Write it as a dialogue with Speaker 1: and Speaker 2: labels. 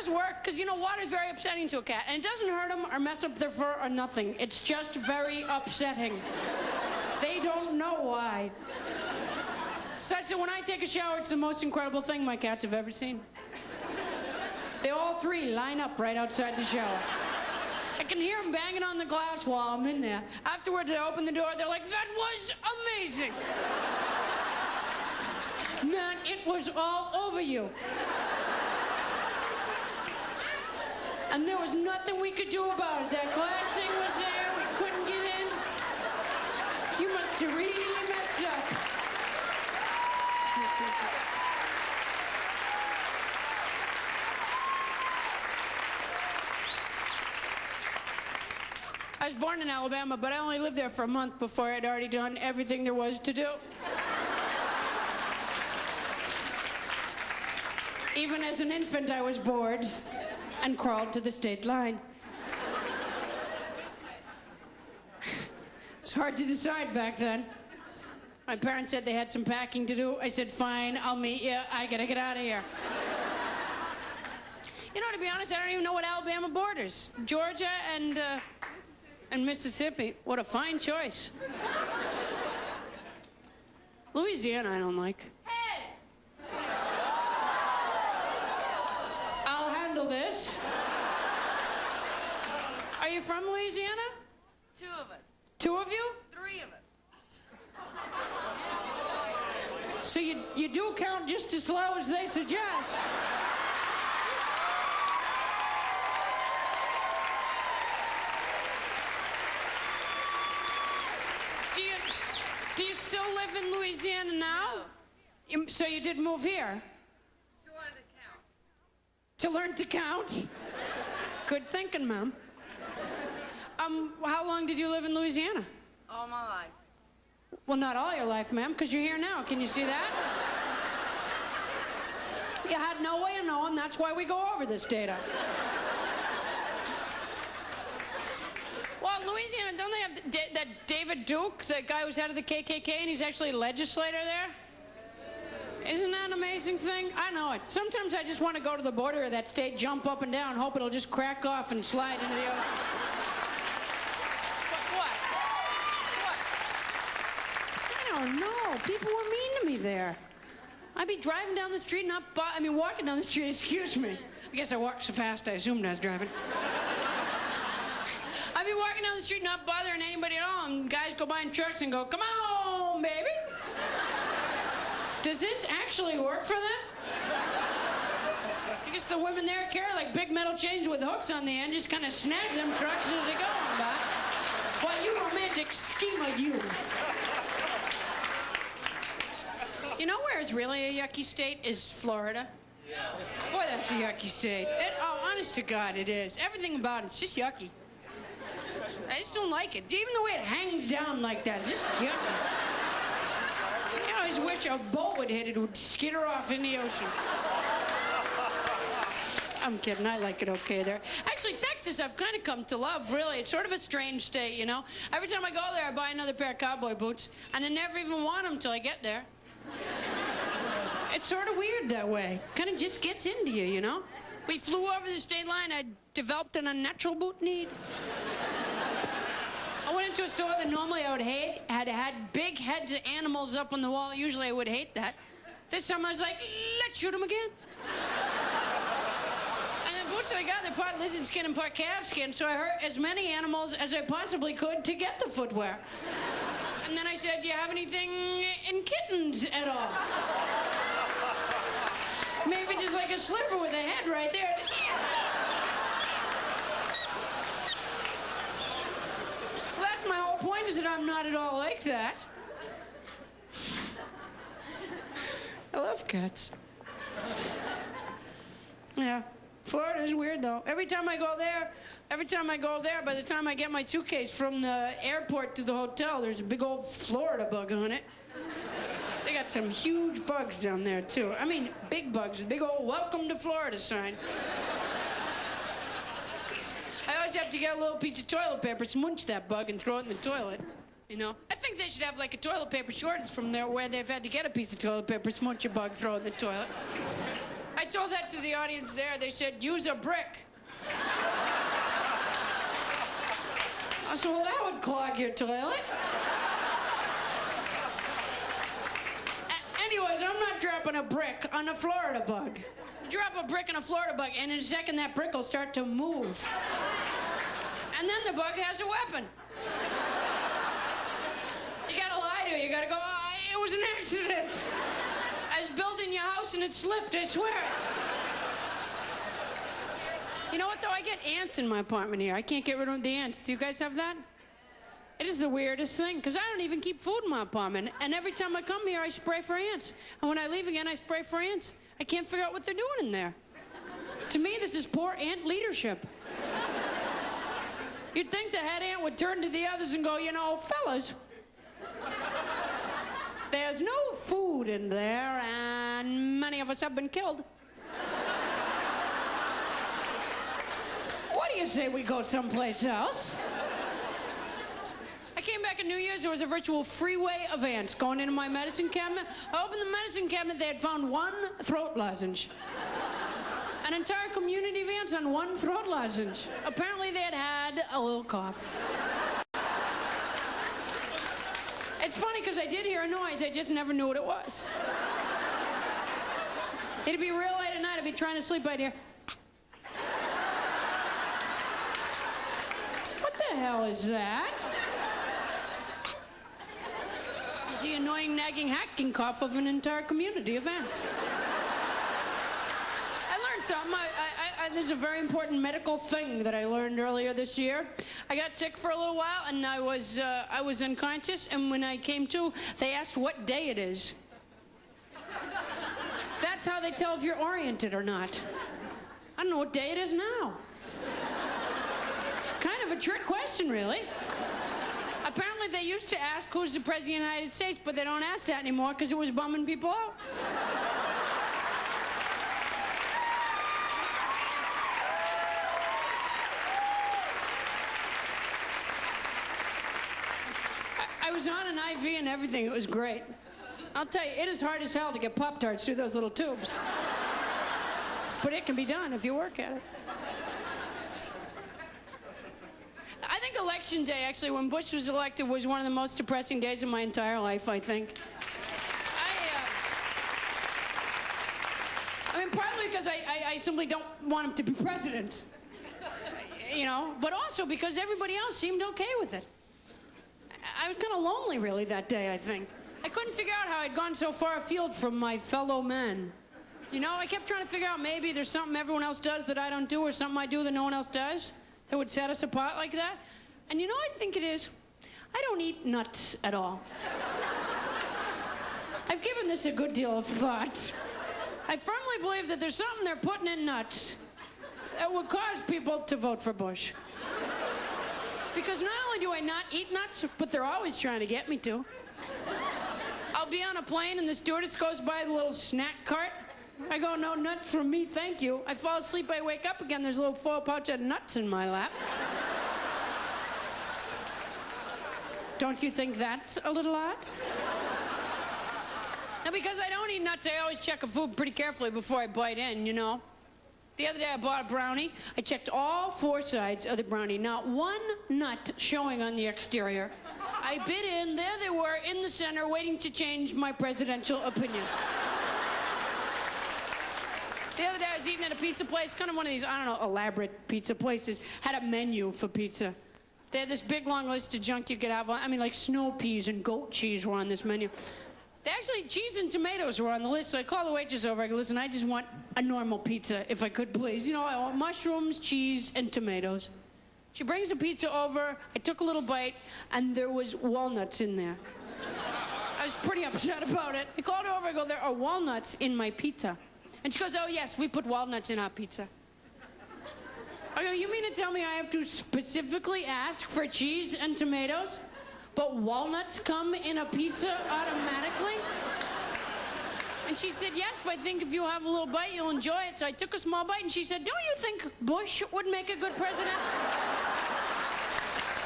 Speaker 1: does work, because, you know, water is very upsetting to a cat. And it doesn't hurt them or mess up their fur or nothing. It's just very upsetting. They don't know why. Such that when I take a shower, it's the most incredible thing my cats have ever seen. They all three line up right outside the shower. I can hear them banging on the glass while I'm in there. Afterwards, I open the door, they're like, that was amazing. Man, it was all over you. And there was nothing we could do about it. That glass thing was there, we couldn't get in. You must have really messed up. I was born in Alabama, but I only lived there for a month before I'd already done everything there was to do. Even as an infant, I was bored and crawled to the state line. It was hard to decide back then. My parents said they had some packing to do. I said, fine, I'll meet you. I gotta get out of here. You know, to be honest, I don't even know what Alabama borders. Georgia and Mississippi. What a fine choice. Louisiana, I don't like.
Speaker 2: Hey!
Speaker 1: I'll handle this. Are you from Louisiana?
Speaker 2: 2 of us.
Speaker 1: 2 of you?
Speaker 2: 3 of us.
Speaker 1: So you do count just as slow as they suggest. Do you still live in Louisiana now?
Speaker 2: No.
Speaker 1: So you did move here?
Speaker 2: She wanted to count.
Speaker 1: To learn to count? Good thinking, ma'am. How long did you live in Louisiana?
Speaker 2: All my life.
Speaker 1: Well, not all your life, ma'am, because you're here now. Can you see that? You had no way of knowing. That's why we go over this data. Well, in Louisiana, don't they have that David Duke, the guy who's head of the KKK, and he's actually a legislator there? Isn't that an amazing thing? I know it. Sometimes I just want to go to the border of that state, jump up and down, hope it'll just crack off and slide into the ocean. What? I don't know. People were mean to me there. I'd be driving down the street, walking down the street, excuse me. I guess I walked so fast, I assumed I was driving. I'd be walking down the street, not bothering anybody at all, and guys go by in trucks and go, come on, baby. Does this actually work for them? I guess the women there carry like big metal chains with hooks on the end, just kind of snag them trucks as they go on by. Well, you romantic schema, you. You know where it's really a yucky state is Florida. Yes. Boy, that's a yucky state. Honest to God, it is. Everything about it's just yucky. I just don't like it. Even the way it hangs down like that, it's just yucky. I always wish a boat would hit it, would skitter off in the ocean. I'm kidding, I like it okay there. Actually, Texas I've kind of come to love, really. It's sort of a strange state, you know? Every time I go there, I buy another pair of cowboy boots, and I never even want them till I get there. It's sort of weird that way. Kind of just gets into you, you know? We flew over the state line, I developed an unnatural boot need. I went into a store that normally I would hate, had big heads of animals up on the wall. Usually I would hate that. This time I was like, let's shoot them again. And the boots that I got, they're part lizard skin and part calf skin, so I hurt as many animals as I possibly could to get the footwear. And then I said, do you have anything in kittens at all? Maybe just like a slipper with a head right there. Well, that's my whole point, is that I'm not at all like that. I love cats. Yeah. Florida's weird, though. Every time I go there, by the time I get my suitcase from the airport to the hotel, there's a big old Florida bug on it. They got some huge bugs down there, too. I mean, big bugs with big old welcome to Florida sign. I always have to get a little piece of toilet paper, smooch that bug, and throw it in the toilet. You know? I think they should have like a toilet paper shortage from there where they've had to get a piece of toilet paper, smooch a bug, throw it in the toilet. I told that to the audience there. They said, use a brick. I said, well, that would clog your toilet. Anyways, I'm not dropping a brick on a Florida bug. You drop a brick on a Florida bug, and in a second, that brick will start to move. And then the bug has a weapon. You gotta lie to it. You gotta go, it was an accident. I was building your house and it slipped, I swear. You know what, though? I get ants in my apartment here. I can't get rid of the ants. Do you guys have that? It is the weirdest thing, because I don't even keep food in my apartment. And every time I come here, I spray for ants. And when I leave again, I spray for ants. I can't figure out what they're doing in there. To me, this is poor ant leadership. You'd think the head ant would turn to the others and go, you know, fellas, there's no food in there, and many of us have been killed. What do you say we go someplace else? I came back on New Year's, there was a virtual freeway of ants going into my medicine cabinet. I opened the medicine cabinet, they had found one throat lozenge. An entire community of ants on one throat lozenge. Apparently they had had a little cough. It's funny because I did hear a noise, I just never knew what it was. It'd be real late at night, I'd be trying to sleep, I'd hear. What the hell is that? It's the annoying, nagging, hacking cough of an entire community of ants. Something. There's a very important medical thing that I learned earlier this year. I got sick for a little while, and I was unconscious, and when I came to, they asked what day it is. That's how they tell if you're oriented or not. I don't know what day it is now. It's kind of a trick question, really. Apparently, they used to ask who's the President of the United States, but they don't ask that anymore because it was bumming people out. I was on an IV and everything. It was great. I'll tell you, it is hard as hell to get Pop-Tarts through those little tubes. But it can be done if you work at it. I think Election Day, actually, when Bush was elected, was one of the most depressing days of my entire life, I think. I mean, partly because I simply don't want him to be president. You know, but also because everybody else seemed okay with it. I was kind of lonely, really, that day, I think. I couldn't figure out how I'd gone so far afield from my fellow men. You know, I kept trying to figure out maybe there's something everyone else does that I don't do, or something I do that no one else does that would set us apart like that. And you know what I think it is? I don't eat nuts at all. I've given this a good deal of thought. I firmly believe that there's something they're putting in nuts that would cause people to vote for Bush. Because not only do I not eat nuts, but they're always trying to get me to. I'll be on a plane and the stewardess goes by the little snack cart. I go, no nuts from me, thank you. I fall asleep, I wake up again, there's a little foil pouch of nuts in my lap. Don't you think that's a little odd? Now, because I don't eat nuts, I always check a food pretty carefully before I bite in, you know. The other day I bought a brownie. I checked all four sides of the brownie. Not one nut showing on the exterior. I bit in. There they were in the center waiting to change my presidential opinion. The other day I was eating at a pizza place, kind of one of these, I don't know, elaborate pizza places, had a menu for pizza. They had this big long list of junk you could have on. I mean, like snow peas and goat cheese were on this menu. They actually, cheese and tomatoes were on the list, so I called the waitress over. I go, listen, I just want a normal pizza, if I could, please. You know, I want mushrooms, cheese, and tomatoes. She brings the pizza over. I took a little bite, and there was walnuts in there. I was pretty upset about it. I called her over. I go, there are walnuts in my pizza. And she goes, oh, yes, we put walnuts in our pizza. I go, you mean to tell me I have to specifically ask for cheese and tomatoes? But walnuts come in a pizza automatically? And she said, yes, but I think if you have a little bite, you'll enjoy it. So I took a small bite, and she said, don't you think Bush would make a good president?